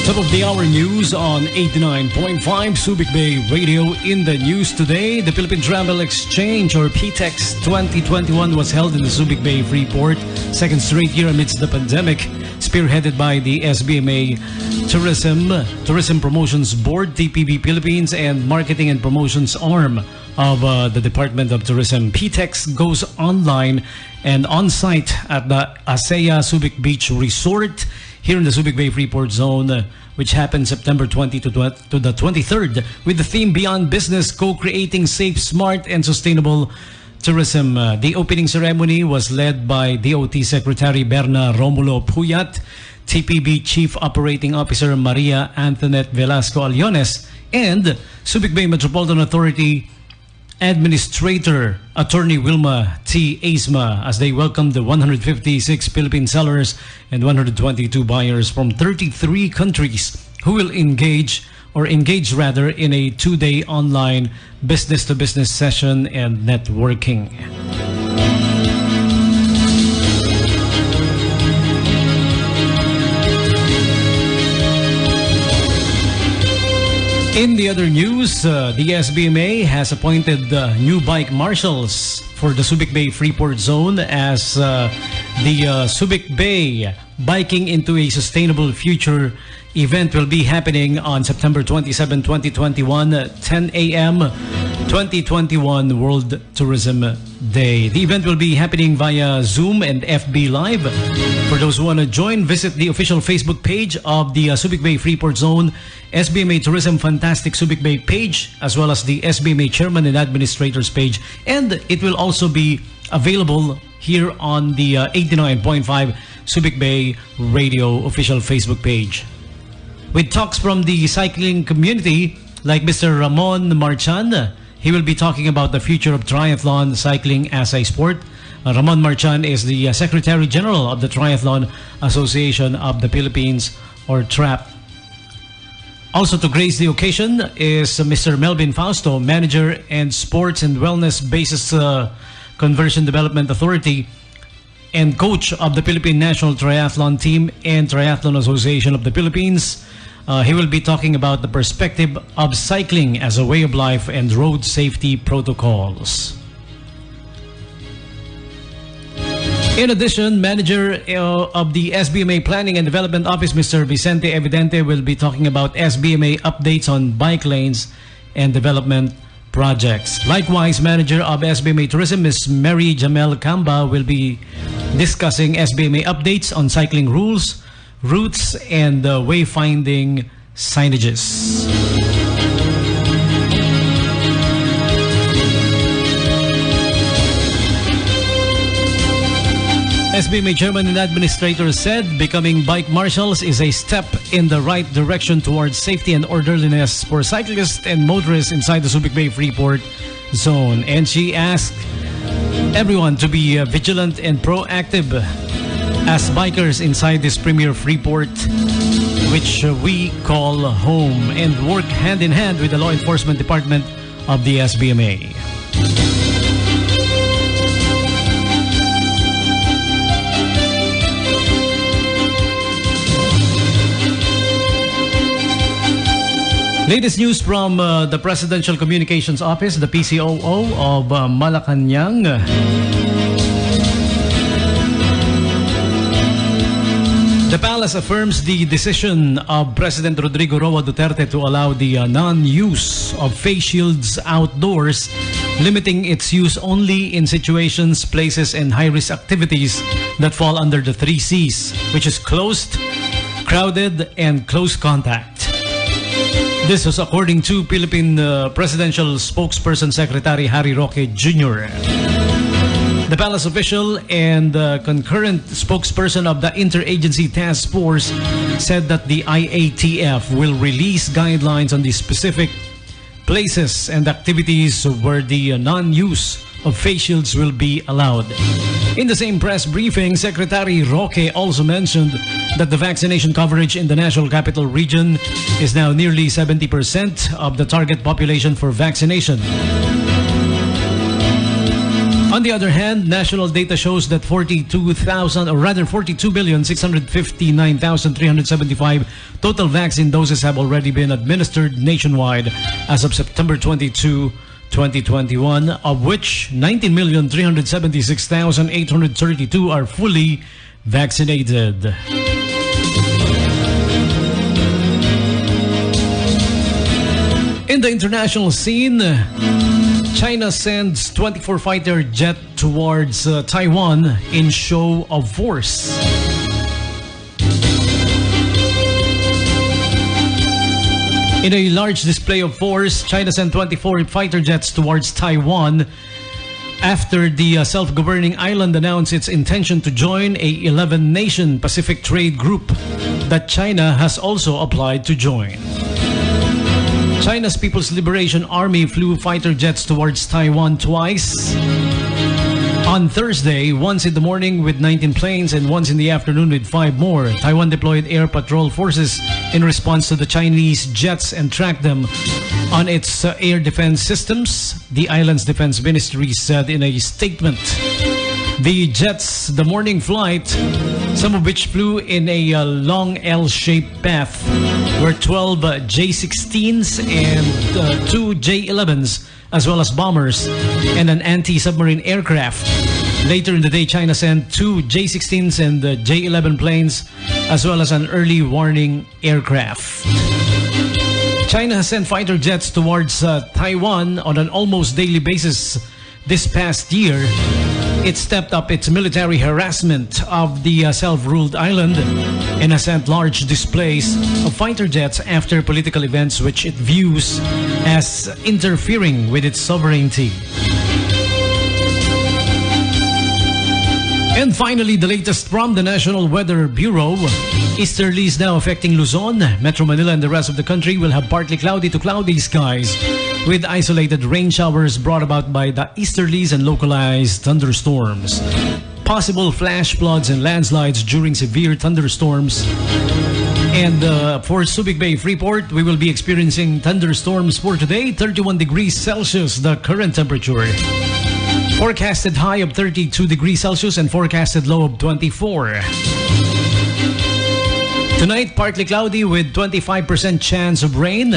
Top of the hour news on 89.5 Subic Bay Radio. In the news today, the Philippine Travel Exchange or PTEX 2021 was held in the Subic Bay Freeport, second straight year amidst the pandemic, spearheaded by the SBMA Tourism Promotions Board, TPB Philippines, and Marketing and Promotions arm of the Department of Tourism. PTEX goes online and on-site at the ASEA Subic Beach Resort here in the Subic Bay Freeport Zone, which happened September 20 to the 23rd, with the theme Beyond Business, Co-Creating Safe, Smart, and Sustainable Tourism. The opening ceremony was led by DOT Secretary Berna Romulo Puyat, TPB Chief Operating Officer Maria Antoinette Velasco Aliones, and Subic Bay Metropolitan Authority Administrator Attorney Wilma T. Asma, as they welcomed the 156 Philippine sellers and 122 buyers from 33 countries who will engage in a two-day online business-to-business session and networking. In the other news, the SBMA has appointed new bike marshals for the Subic Bay Freeport Zone as the Subic Bay Biking into a Sustainable Future event will be happening on September 27, 2021, 10 a.m., 2021 World Tourism Day. The event will be happening via Zoom and FB Live. For those who want to join, visit the official Facebook page of the Subic Bay Freeport Zone, SBMA Tourism Fantastic Subic Bay page, as well as the SBMA Chairman and Administrators page. And it will also be available here on the 89.5 Subic Bay Radio official Facebook page. With talks from the cycling community, like Mr. Ramon Marchan, he will be talking about the future of triathlon cycling as a sport. Ramon Marchan is the Secretary General of the Triathlon Association of the Philippines, or TRAP. Also to grace the occasion is Mr. Melvin Fausto, Manager and Sports and Wellness Basis Conversion Development Authority and Coach of the Philippine National Triathlon Team and Triathlon Association of the Philippines. He will be talking about the perspective of cycling as a way of life and road safety protocols. In addition, Manager of the SBMA Planning and Development Office, Mr. Vicente Evidente, will be talking about SBMA updates on bike lanes and development projects. Likewise, Manager of SBMA Tourism, Ms. Mary Jamel Kamba, will be discussing SBMA updates on cycling rules, routes, and wayfinding signages. SBMA Chairman and Administrator said becoming bike marshals is a step in the right direction towards safety and orderliness for cyclists and motorists inside the Subic Bay Freeport Zone. And she asked everyone to be vigilant and proactive as bikers inside this premier Freeport, which we call home, and work hand in hand with the law enforcement department of the SBMA. Latest news from the Presidential Communications Office, the PCOO of Malacanang. The palace affirms the decision of President Rodrigo Roa Duterte to allow the non-use of face shields outdoors, limiting its use only in situations, places, and high-risk activities that fall under the 3 C's, which is closed, crowded, and close contact. This was according to Philippine Presidential Spokesperson Secretary Harry Roque Jr. The palace official and concurrent spokesperson of the Interagency Task Force said that the IATF will release guidelines on the specific places and activities where the non-use of face shields will be allowed. In the same press briefing, Secretary Roque also mentioned that the vaccination coverage in the National Capital Region is now nearly 70% of the target population for vaccination. On the other hand, national data shows that 42,659,375 total vaccine doses have already been administered nationwide as of September 22, 2021, of which 19,376,832 are fully vaccinated. In the international scene, China sends 24 fighter jet towards Taiwan in show of force. In a large display of force, China sent 24 fighter jets towards Taiwan after the self-governing island announced its intention to join a 11-nation Pacific trade group that China has also applied to join. China's People's Liberation Army flew fighter jets towards Taiwan twice. On Thursday, once in the morning with 19 planes and once in the afternoon with 5 more. Taiwan deployed air patrol forces in response to the Chinese jets and tracked them on its air defense systems, the island's defense ministry said in a statement. The jets, the morning flight, some of which flew in a long L-shaped path, were 12 J-16s and 2 J-11s, as well as bombers and an anti-submarine aircraft. Later in the day, China sent 2 J-16s and J-11 planes, as well as an early warning aircraft. China has sent fighter jets towards Taiwan on an almost daily basis this past year. It stepped up its military harassment of the self-ruled island and has sent large displays of fighter jets after political events which it views as interfering with its sovereignty. And finally, the latest from the National Weather Bureau. Easterlies now affecting Luzon, Metro Manila, and the rest of the country will have partly cloudy to cloudy skies with isolated rain showers brought about by the easterlies and localized thunderstorms. Possible flash floods and landslides during severe thunderstorms. And for Subic Bay Freeport, we will be experiencing thunderstorms for today, 31 degrees Celsius, the current temperature. Forecasted high of 32 degrees Celsius and forecasted low of 24. Tonight, partly cloudy with 25% chance of rain.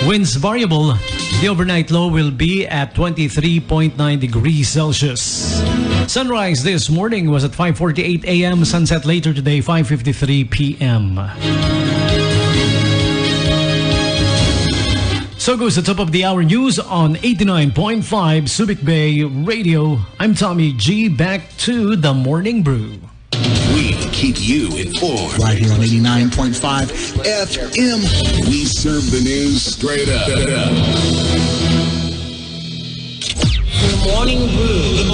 Winds variable. The overnight low will be at 23.9 degrees Celsius. Sunrise this morning was at 5:48 a.m. Sunset later today, 5:53 p.m. So goes the top of the hour news on 89.5 Subic Bay Radio. I'm Tommy G. Back to the Morning Brew. We keep you informed. Right here on 89.5 FM. We serve the news straight up. The Morning Brew.